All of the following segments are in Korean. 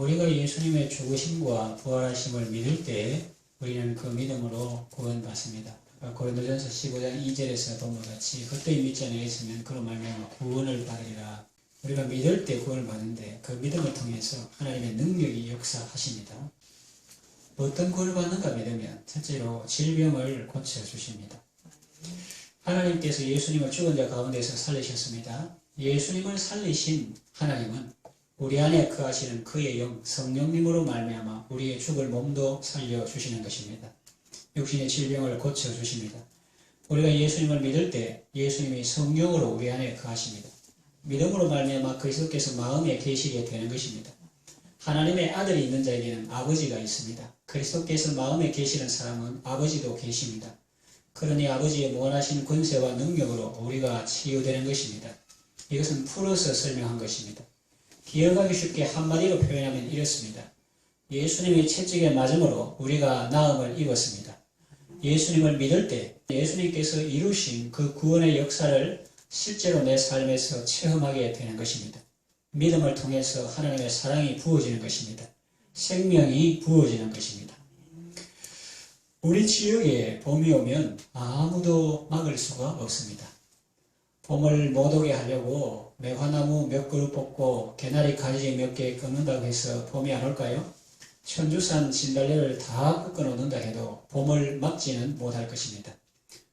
우리가 예수님의 죽으심과 부활하심을 믿을 때 우리는 그 믿음으로 구원받습니다. 고린도전서 15장 2절에서 본 것 같이 헛되이 믿지 아니하였으면 그로 말미암아 구원을 받으리라. 우리가 믿을 때 구원을 받는데 그 믿음을 통해서 하나님의 능력이 역사하십니다. 어떤 구원을 받는가 믿으면 첫째로 질병을 고쳐주십니다. 하나님께서 예수님을 죽은 자 가운데서 살리셨습니다. 예수님을 살리신 하나님은 우리 안에 거하시는 그의 영 성령님으로 말미암아 우리의 죽을 몸도 살려주시는 것입니다. 육신의 질병을 고쳐주십니다. 우리가 예수님을 믿을 때 예수님이 성령으로 우리 안에 거하십니다. 믿음으로 말미암아 그리스도께서 마음에 계시게 되는 것입니다. 하나님의 아들이 있는 자에게는 아버지가 있습니다. 그리스도께서 마음에 계시는 사람은 아버지도 계십니다. 그러니 아버지의 무한하신 권세와 능력으로 우리가 치유되는 것입니다. 이것은 풀어서 설명한 것입니다. 기억하기 쉽게 한마디로 표현하면 이렇습니다. 예수님의 채찍에 맞음으로 우리가 나음을 입었습니다. 예수님을 믿을 때 예수님께서 이루신 그 구원의 역사를 실제로 내 삶에서 체험하게 되는 것입니다. 믿음을 통해서 하나님의 사랑이 부어지는 것입니다. 생명이 부어지는 것입니다. 우리 지역에 봄이 오면 아무도 막을 수가 없습니다. 봄을 못 오게 하려고 매화나무 몇 그루 뽑고 개나리 가지 몇 개 꺾는다고 해서 봄이 안 올까요? 천주산 진달래를 다 꺾어 놓는다 해도 봄을 막지는 못할 것입니다.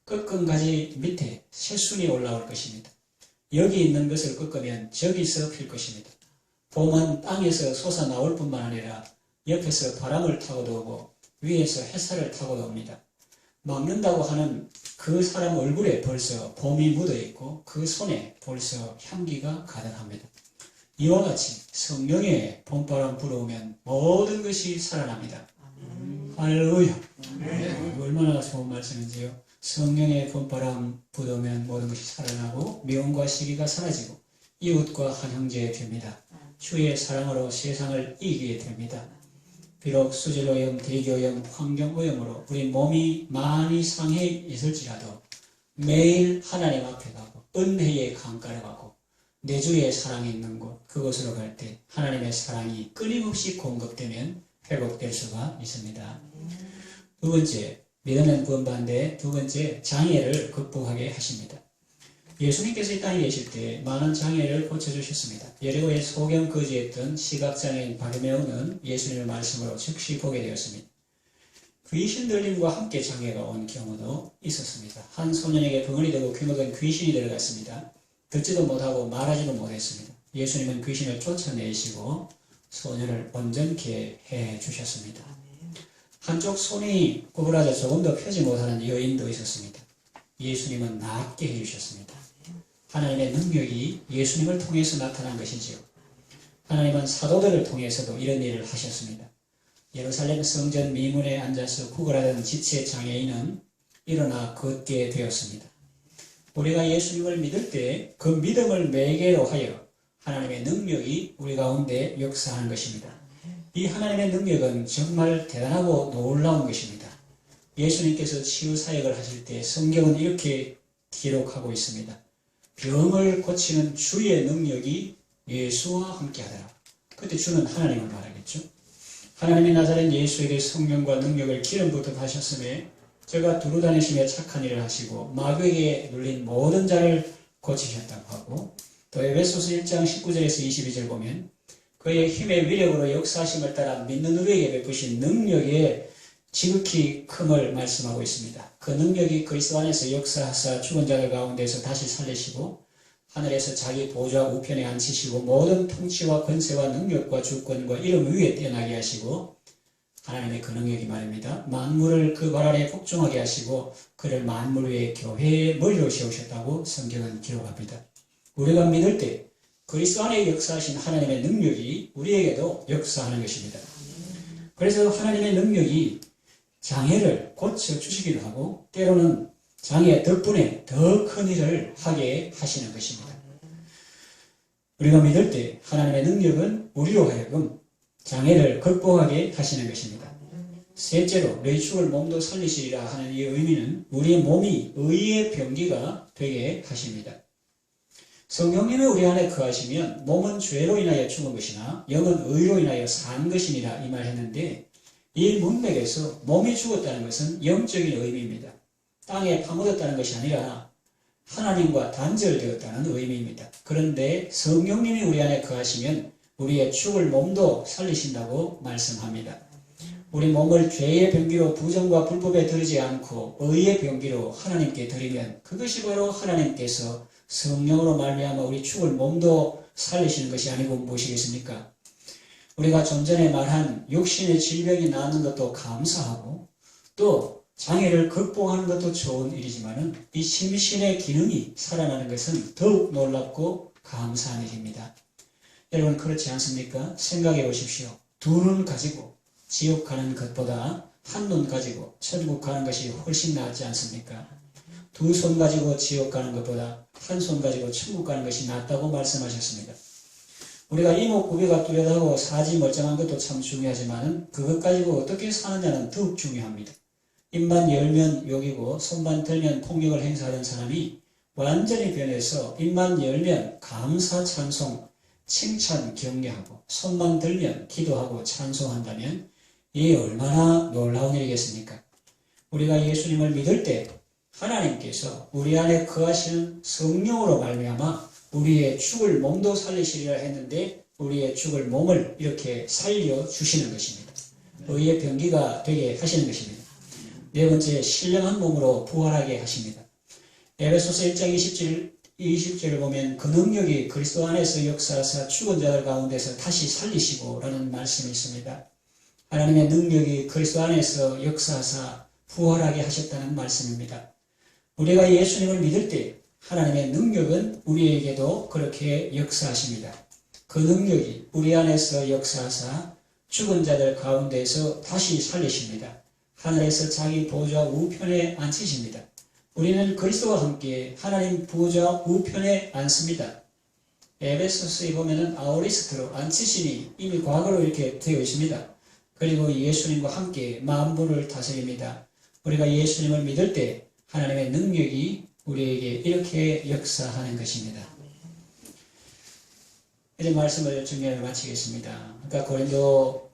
꺾은 가지 밑에 새순이 올라올 것입니다. 여기 있는 것을 꺾으면 저기서 필 것입니다. 봄은 땅에서 솟아나올 뿐만 아니라 옆에서 바람을 타고도 오고 위에서 햇살을 타고도 옵니다. 막는다고 하는 그 사람 얼굴에 벌써 봄이 묻어있고 그 손에 벌써 향기가 가득합니다. 이와 같이 성령의 봄바람 불어오면 모든 것이 살아납니다. 할렐루야. 얼마나 좋은 말씀인지요. 성령의 봄바람 불어오면 모든 것이 살아나고 미움과 시기가 사라지고 이웃과 한 형제 됩니다. 주의 사랑으로 세상을 이기게 됩니다. 비록 수질오염, 대기오염, 환경오염으로 우리 몸이 많이 상해 있을지라도 매일 하나님 앞에 가고 은혜의 강가를 가고 내 주의 사랑이 있는 곳 그곳으로 갈 때 하나님의 사랑이 끊임없이 공급되면 회복될 수가 있습니다. 두 번째, 믿음은 구원받는데 두 번째, 장애를 극복하게 하십니다. 예수님께서 이 땅에 계실 때 많은 장애를 고쳐주셨습니다. 여리고에 소경 거주했던 시각장애인 바르메오는 예수님의 말씀으로 즉시 보게 되었습니다. 귀신 들림과 함께 장애가 온 경우도 있었습니다. 한 소년에게 병원이 되고 귀먹은 귀신이 들어갔습니다. 듣지도 못하고 말하지도 못했습니다. 예수님은 귀신을 쫓아내시고 소년을 온전케 해주셨습니다. 한쪽 손이 구부러져 조금 더 펴지 못하는 여인도 있었습니다. 예수님은 낫게 해주셨습니다. 하나님의 능력이 예수님을 통해서 나타난 것이지요. 하나님은 사도들을 통해서도 이런 일을 하셨습니다. 예루살렘 성전 미문에 앉아서 구걸하던 지체 장애인은 일어나 걷게 되었습니다. 우리가 예수님을 믿을 때 그 믿음을 매개로 하여 하나님의 능력이 우리 가운데 역사하는 것입니다. 이 하나님의 능력은 정말 대단하고 놀라운 것입니다. 예수님께서 치유사역을 하실 때 성경은 이렇게 기록하고 있습니다. 병을 고치는 주의 능력이 예수와 함께 하더라. 그때 주는 하나님을 말하겠죠. 하나님이 나자렛 예수에게 성령과 능력을 기름부터 하셨음에 저가 두루 다니시며 착한 일을 하시고 마귀에게 눌린 모든 자를 고치셨다고 하고 또 에베소서 1장 19절에서 22절 보면 그의 힘의 위력으로 역사하심을 따라 믿는 우리에게 베푸신 능력의 지극히 큼을 말씀하고 있습니다. 그 능력이 그리스도 안에서 역사하사 죽은 자들 가운데서 다시 살리시고 하늘에서 자기 보좌 우편에 앉히시고 모든 통치와 권세와 능력과 주권과 이름 위에 뛰어나게 하시고 하나님의 그 능력이 말입니다. 만물을 그 발 아래 복종하게 하시고 그를 만물 위에 교회의 머리로 세우셨다고 성경은 기록합니다. 우리가 믿을 때 그리스도 안에 역사하신 하나님의 능력이 우리에게도 역사하는 것입니다. 그래서 하나님의 능력이 장애를 고쳐주시기도 하고 때로는 장애 덕분에 더 큰 일을 하게 하시는 것입니다. 우리가 믿을 때 하나님의 능력은 우리로 하여금 장애를 극복하게 하시는 것입니다. 셋째로 너희 죽을 몸도 살리시리라 하는 이 의미는 우리의 몸이 의의 병기가 되게 하십니다. 성령님이 우리 안에 거하시면 몸은 죄로 인하여 죽은 것이나 영은 의로 인하여 산 것이니라 이 말했는데, 이 문맥에서 몸이 죽었다는 것은 영적인 의미입니다. 땅에 파묻었다는 것이 아니라 하나님과 단절되었다는 의미입니다. 그런데 성령님이 우리 안에 거하시면 우리의 죽을 몸도 살리신다고 말씀합니다. 우리 몸을 죄의 병기로 부정과 불법에 드리지 않고 의의 병기로 하나님께 드리면 그것이 바로 하나님께서 성령으로 말미암아 우리 죽을 몸도 살리시는 것이 아니고 무엇이겠습니까? 우리가 좀 전에 말한 육신의 질병이 낫는 것도 감사하고 또 장애를 극복하는 것도 좋은 일이지만은 이 심신의 기능이 살아나는 것은 더욱 놀랍고 감사한 일입니다. 여러분 그렇지 않습니까? 생각해 보십시오. 두 눈 가지고 지옥 가는 것보다 한 눈 가지고 천국 가는 것이 훨씬 낫지 않습니까? 두 손 가지고 지옥 가는 것보다 한 손 가지고 천국 가는 것이 낫다고 말씀하셨습니다. 우리가 이목구비가 뚜렷하고 사지 멀쩡한 것도 참 중요하지만 그것 가지고 어떻게 사느냐는 더욱 중요합니다. 입만 열면 욕이고 손만 들면 폭력을 행사하는 사람이 완전히 변해서 입만 열면 감사, 찬송, 칭찬, 격려하고 손만 들면 기도하고 찬송한다면 이 얼마나 놀라운 일이겠습니까? 우리가 예수님을 믿을 때 하나님께서 우리 안에 거하시는 성령으로 말미암아 우리의 죽을 몸도 살리시리라 했는데 우리의 죽을 몸을 이렇게 살려주시는 것입니다. 의의 병기가 되게 하시는 것입니다. 네 번째, 신령한 몸으로 부활하게 하십니다. 에베소서 1장 20절을 보면 그 능력이 그리스도 안에서 역사하사 죽은 자들 가운데서 다시 살리시고 라는 말씀이 있습니다. 하나님의 능력이 그리스도 안에서 역사하사 부활하게 하셨다는 말씀입니다. 우리가 예수님을 믿을 때 하나님의 능력은 우리에게도 그렇게 역사하십니다. 그 능력이 우리 안에서 역사하사 죽은 자들 가운데서 다시 살리십니다. 하늘에서 자기 보좌 우편에 앉히십니다. 우리는 그리스도와 함께 하나님 보좌 우편에 앉습니다. 에베소서에 보면은 아우리스트로 앉히시니 이미 과거로 이렇게 되어 있습니다. 그리고 예수님과 함께 만물을 다스립니다. 우리가 예수님을 믿을 때 하나님의 능력이 우리에게 이렇게 역사하는 것입니다. 이제 말씀을 정리하여 마치겠습니다. 그러니까 고린도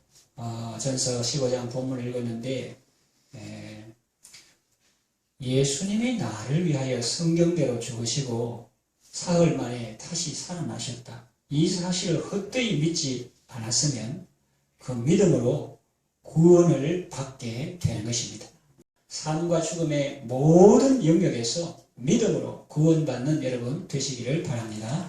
전서 15장 본문을 읽었는데 예수님이 나를 위하여 성경대로 죽으시고 사흘 만에 다시 살아나셨다. 이 사실을 헛되이 믿지 않았으면 그 믿음으로 구원을 받게 되는 것입니다. 삶과 죽음의 모든 영역에서 믿음으로 구원받는 여러분 되시기를 바랍니다.